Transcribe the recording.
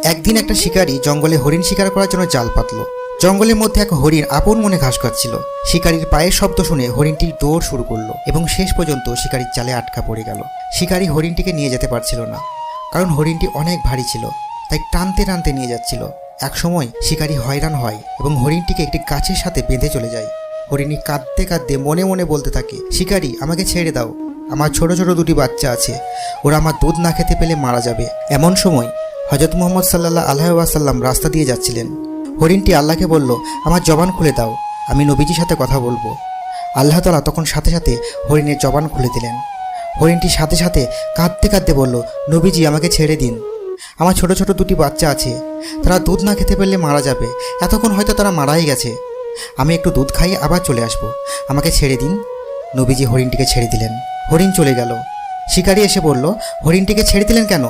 একদিন একটা শিকারী জঙ্গলে হরিণ শিকার করার জন্য জাল পাতলো। জঙ্গলের মধ্যে এক হরিণ আপন মনে ঘাস খাচ্ছিল। শিকারীর পায়ের শব্দ শুনে হরিণটি দৌড় শুরু করলো এবং শেষ পর্যন্ত শিকারীর জালে আটকা পড়ে গেল। শিকারী হরিণটিকে নিয়ে যেতে পারছিল না, কারণ হরিণটি অনেক ভারী ছিল, তাই টানতে টানতে নিয়ে যাচ্ছিল। এক সময় শিকারী হয়রান হয় এবং হরিণটিকে একটি গাছের সাথে বেঁধে চলে যায়। হরিণী কাঁদতে কাঁদতে মনে মনে বলতে থাকে, শিকারী আমাকে ছেড়ে দাও, আমার ছোট ছোট দুটি বাচ্চা আছে, ওরা আমার দুধ না খেতে পেলে মারা যাবে। এমন সময় হযরত মুহাম্মদ সাল্লাল্লাহু আলাইহি ওয়াসাল্লাম রাস্তা দিয়ে যাচ্ছিলেন। হরিণটি আল্লাহকে বলল, আমার জবান খুলে দাও, আমি নবীজির সাথে কথা বলবো। আল্লাহ তাআলা তখন সাথে সাথে হরিণের জবান খুলে দিলেন। হরিণটি সাথে সাথে কাঁদতে কাঁদতে বলল, নবীজি আমাকে ছেড়ে দিন, আমার ছোট ছোট দুটি বাচ্চা আছে, তারা দুধ না খেতে পারলে মারা যাবে, এতক্ষণ হয়তো তারা মারাই গেছে, আমি একটু দুধ খাইয়ে আবার চলে আসবো, আমাকে ছেড়ে দিন। নবীজি হরিণটিকে ছেড়ে দিলেন। হরিণ চলে গেল। শিকারী এসে বলল, হরিণটিকে ছেড়ে দিলেন কেন?